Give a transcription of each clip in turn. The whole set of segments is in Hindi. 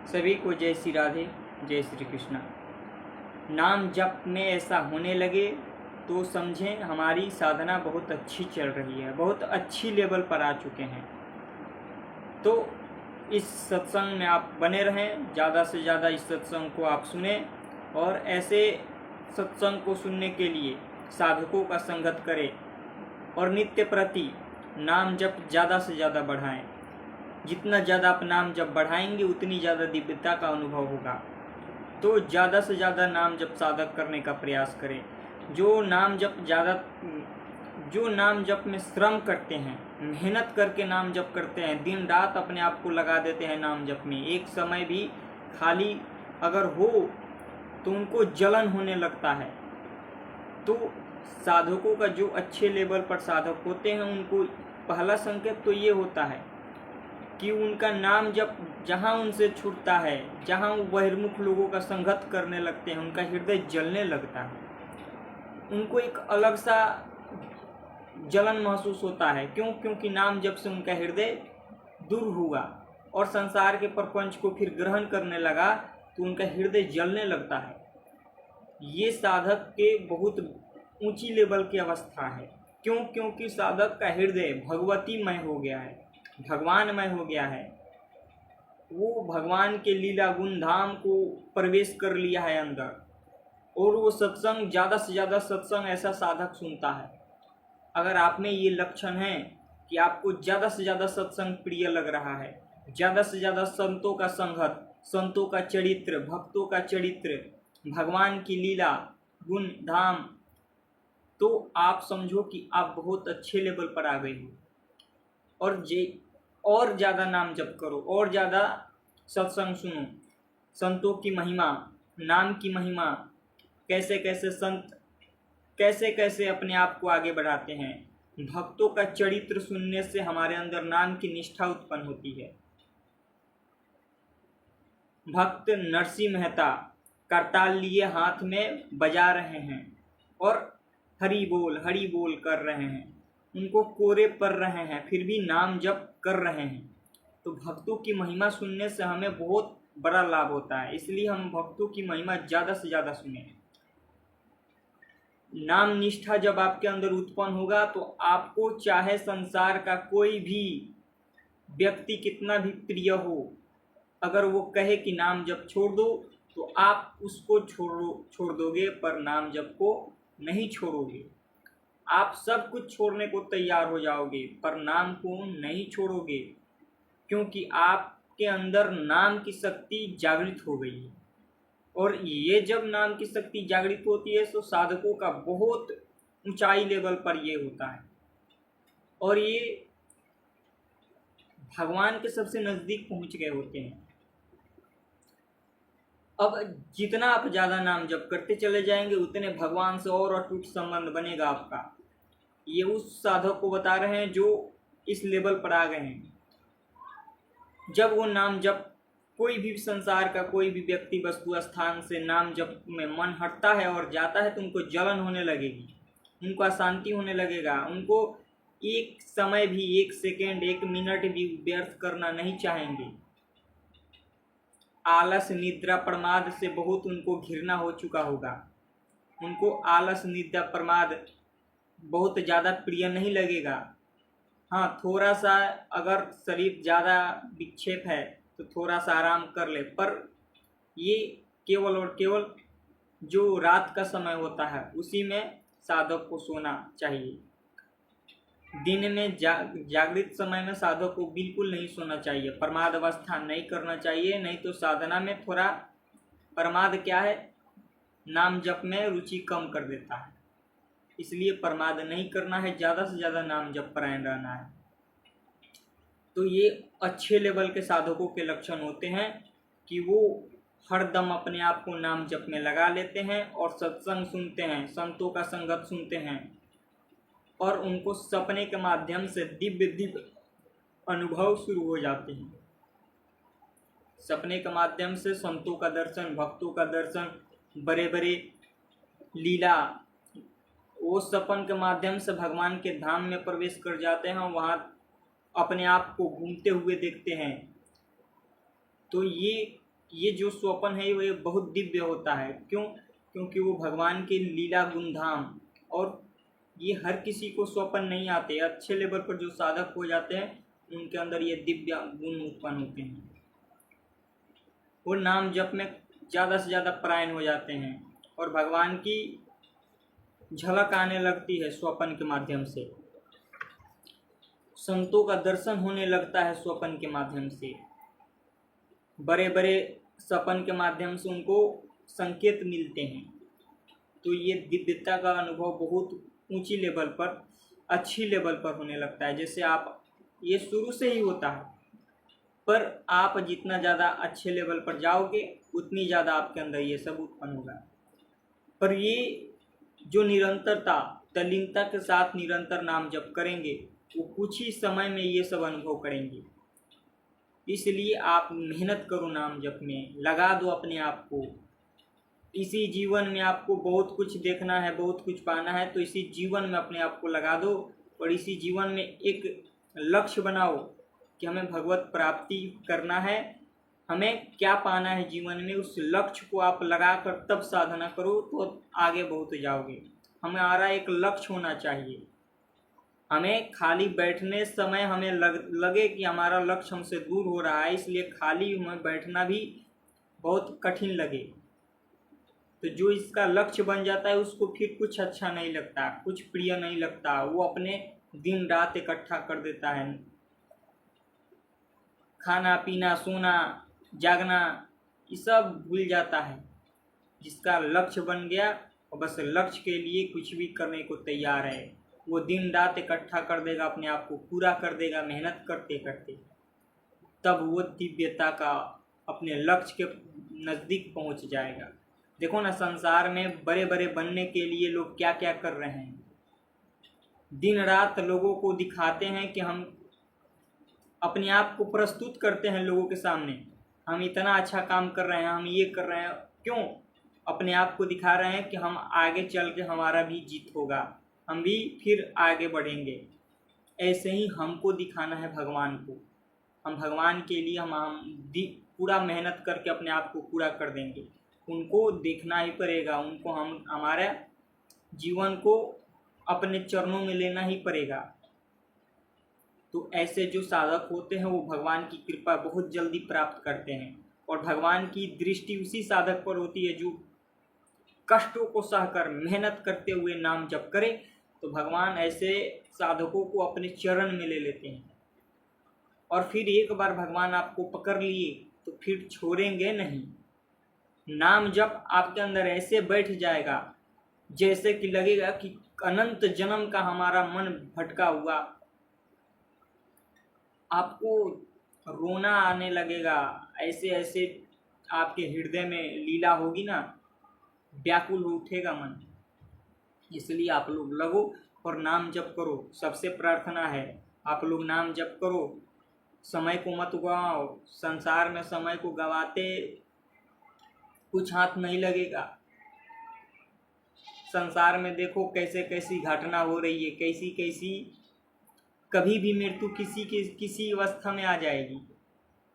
सभी को जय श्री राधे, जय श्री कृष्णा। नाम जप में ऐसा होने लगे तो समझें हमारी साधना बहुत अच्छी चल रही है, बहुत अच्छी लेवल पर आ चुके हैं। तो इस सत्संग में आप बने रहें, ज़्यादा से ज़्यादा इस सत्संग को आप सुने और ऐसे सत्संग को सुनने के लिए साधकों का संगत करें और नित्य प्रति नाम जप ज़्यादा से ज़्यादा बढ़ाएं। जितना ज़्यादा आप नाम जप बढ़ाएंगे उतनी ज़्यादा दिव्यता का अनुभव होगा। तो ज़्यादा से ज़्यादा नाम जप साधक करने का प्रयास करें। जो नाम जप में श्रम करते हैं, मेहनत करके नाम जप करते हैं, दिन रात अपने आप को लगा देते हैं नाम जप में, एक समय भी खाली अगर हो तो उनको जलन होने लगता है। तो साधकों का जो अच्छे लेवल पर साधक होते हैं उनको पहला संकेत तो ये होता है कि उनका नाम जब जहाँ उनसे छूटता है, जहाँ वो बहिर्मुख लोगों का संगत करने लगते हैं, उनका हृदय जलने लगता है। उनको एक अलग सा जलन महसूस होता है। क्यों? क्योंकि नाम जब से उनका हृदय दूर हुआ और संसार के प्रपंच को फिर ग्रहण करने लगा तो उनका हृदय जलने लगता है। ये साधक के बहुत ऊंची लेवल की अवस्था है। क्यों? क्योंकि साधक का हृदय भगवतीमय हो गया है, भगवानमय हो गया है। वो भगवान के लीला गुण धाम को प्रवेश कर लिया है अंदर, और वो सत्संग ज़्यादा से ज़्यादा सत्संग ऐसा साधक सुनता है। अगर आप में ये लक्षण है कि आपको ज़्यादा से ज़्यादा सत्संग प्रिय लग रहा है, ज़्यादा से ज़्यादा संतों का संगत, संतों का चरित्र, भक्तों का चरित्र, भगवान की लीला गुण धाम, तो आप समझो कि आप बहुत अच्छे लेवल पर आ गए हो। और ज़्यादा नाम जप करो और ज़्यादा सत्संग सुनो। संतों की महिमा, नाम की महिमा, कैसे कैसे संत कैसे कैसे अपने आप को आगे बढ़ाते हैं। भक्तों का चरित्र सुनने से हमारे अंदर नाम की निष्ठा उत्पन्न होती है। भक्त नरसिंह मेहता करताल लिए हाथ में बजा रहे हैं और हरि बोल कर रहे हैं, उनको कोरे पड़ रहे हैं, फिर भी नाम जप कर रहे हैं। तो भक्तों की महिमा सुनने से हमें बहुत बड़ा लाभ होता है, इसलिए हम भक्तों की महिमा ज़्यादा से ज़्यादा सुने। नाम निष्ठा जब आपके अंदर उत्पन्न होगा तो आपको चाहे संसार का कोई भी व्यक्ति कितना भी प्रिय हो, अगर वो कहे कि नाम जप छोड़ दो तो आप उसको छोड़ दोगे, पर नाम जप को नहीं छोड़ोगे। आप सब कुछ छोड़ने को तैयार हो जाओगे पर नाम को नहीं छोड़ोगे, क्योंकि आपके अंदर नाम की शक्ति जागृत हो गई है। और ये जब नाम की शक्ति जागृत होती है तो साधकों का बहुत ऊंचाई लेवल पर ये होता है और ये भगवान के सबसे नज़दीक पहुंच गए होते हैं। अब जितना आप ज़्यादा नाम जप करते चले जाएंगे उतने भगवान से और अटूट संबंध बनेगा आपका। ये उस साधक को बता रहे हैं जो इस लेवल पर आ गए हैं। जब वो नाम जप, कोई भी संसार का कोई भी व्यक्ति वस्तु स्थान से नाम जप में मन हटता है और जाता है तो उनको जलन होने लगेगी, उनको अशांति होने लगेगा। उनको एक समय भी, एक सेकेंड, एक मिनट भी व्यर्थ करना नहीं चाहेंगे। आलस निद्रा प्रमाद से बहुत उनको घृणा हो चुका होगा। उनको आलस निद्रा प्रमाद बहुत ज़्यादा प्रिय नहीं लगेगा। हाँ, थोड़ा सा अगर शरीर ज़्यादा विक्षेप है तो थोड़ा सा आराम कर ले, पर ये केवल और केवल जो रात का समय होता है उसी में साधक को सोना चाहिए। दिन में जागृत समय में साधक को बिल्कुल नहीं सोना चाहिए, प्रमाद अवस्था नहीं करना चाहिए, नहीं तो साधना में थोड़ा प्रमाद क्या है, नाम जप में रुचि कम कर देता है। इसलिए प्रमाद नहीं करना है, ज़्यादा से ज़्यादा नाम जप परायण रहना है। तो ये अच्छे लेवल के साधकों के लक्षण होते हैं कि वो हरदम अपने आप को नाम जप में लगा लेते हैं और सत्संग सुनते हैं, संतों का संगत सुनते हैं और उनको सपने के माध्यम से दिव्य अनुभव शुरू हो जाते हैं। सपने के माध्यम से संतों का दर्शन, भक्तों का दर्शन, बड़े बड़े लीला, वो सपन के माध्यम से भगवान के धाम में प्रवेश कर जाते हैं, वहाँ अपने आप को घूमते हुए देखते हैं। तो ये ये जो स्वप्न है वो बहुत दिव्य होता है। क्यों? क्योंकि वो भगवान के लीला गुणधाम, और ये हर किसी को स्वप्न नहीं आते। अच्छे लेवल पर जो साधक हो जाते हैं उनके अंदर ये दिव्य गुण उत्पन्न होते हैं। वो नाम जप में ज़्यादा से ज़्यादा परायण हो जाते हैं और भगवान की झलक आने लगती है स्वप्न के माध्यम से। संतों का दर्शन होने लगता है स्वप्न के माध्यम से। बड़े बड़े सपन के माध्यम से उनको संकेत मिलते हैं। तो ये दिव्यता का अनुभव बहुत ऊंची लेवल पर, अच्छी लेवल पर होने लगता है। जैसे आप, ये शुरू से ही होता है, पर आप जितना ज़्यादा अच्छे लेवल पर जाओगे उतनी ज़्यादा आपके अंदर ये सब उत्पन्न होगा। पर ये जो निरंतरता, तल्लीनता के साथ निरंतर नाम जप करेंगे वो कुछ ही समय में ये सब अनुभव करेंगे। इसलिए आप मेहनत करो, नाम जप में लगा दो अपने आप को। इसी जीवन में आपको बहुत कुछ देखना है, बहुत कुछ पाना है, तो इसी जीवन में अपने आप को लगा दो और इसी जीवन में एक लक्ष्य बनाओ कि हमें भगवत प्राप्ति करना है, हमें क्या पाना है जीवन में। उस लक्ष्य को आप लगाकर तब साधना करो तो आगे बहुत जाओगे। हमारा एक लक्ष्य होना चाहिए। हमें खाली बैठने समय हमें लगे कि हमारा लक्ष्य हमसे दूर हो रहा है, इसलिए खाली हमें बैठना भी बहुत कठिन लगे। तो जो इसका लक्ष्य बन जाता है उसको फिर कुछ अच्छा नहीं लगता, कुछ प्रिय नहीं लगता। वो अपने दिन रात इकट्ठा कर देता है, खाना पीना सोना जागना ये सब भूल जाता है। जिसका लक्ष्य बन गया और बस लक्ष्य के लिए कुछ भी करने को तैयार है, वो दिन रात इकट्ठा कर देगा, अपने आप को पूरा कर देगा मेहनत करते करते। तब वो दिव्यता का अपने लक्ष्य के नज़दीक पहुंच जाएगा। देखो ना, संसार में बड़े बड़े बनने के लिए लोग क्या क्या कर रहे हैं। दिन रात लोगों को दिखाते हैं कि हम अपने आप को प्रस्तुत करते हैं लोगों के सामने, हम इतना अच्छा काम कर रहे हैं, हम ये कर रहे हैं। क्यों? अपने आप को दिखा रहे हैं कि हम आगे चल के हमारा भी जीत होगा, हम भी फिर आगे बढ़ेंगे। ऐसे ही हमको दिखाना है भगवान को। हम भगवान के लिए हम पूरा मेहनत करके अपने आप को पूरा कर देंगे। उनको देखना ही पड़ेगा, उनको हम हमारे जीवन को अपने चरणों में लेना ही पड़ेगा। तो ऐसे जो साधक होते हैं वो भगवान की कृपा बहुत जल्दी प्राप्त करते हैं और भगवान की दृष्टि उसी साधक पर होती है जो कष्टों को सहकर मेहनत करते हुए नाम जप करे। तो भगवान ऐसे साधकों को अपने चरण में ले लेते हैं और फिर एक बार भगवान आपको पकड़ लिए तो फिर छोड़ेंगे नहीं। नाम जप आपके अंदर ऐसे बैठ जाएगा जैसे कि लगेगा कि अनंत जन्म का हमारा मन भटका हुआ। आपको रोना आने लगेगा, ऐसे ऐसे आपके हृदय में लीला होगी ना, व्याकुल उठेगा मन। इसलिए आप लोग लगो और नाम जप करो। सबसे प्रार्थना है आप लोग नाम जप करो, समय को मत गवाओ। संसार में समय को गवाते कुछ हाथ नहीं लगेगा। संसार में देखो कैसे कैसी घटना हो रही है, कैसी कैसी कभी भी मृत्यु किसी अवस्था में आ जाएगी।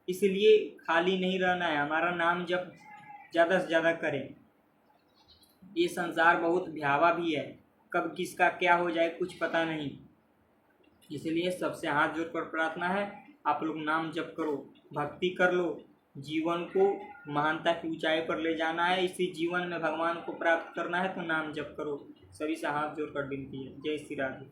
इसलिए खाली नहीं रहना है, हमारा नाम जप ज़्यादा से ज़्यादा करें। ये संसार बहुत भयावह भी है, कब किसका क्या हो जाए कुछ पता नहीं। इसलिए सबसे हाथ जोड़कर प्रार्थना है आप लोग नाम जप करो, भक्ति कर लो, जीवन को महानता की ऊंचाई पर ले जाना है। इसी जीवन में भगवान को प्राप्त करना है तो नाम जप करो। सभी से हाथ जोड़कर विनती है। जय श्री राधे।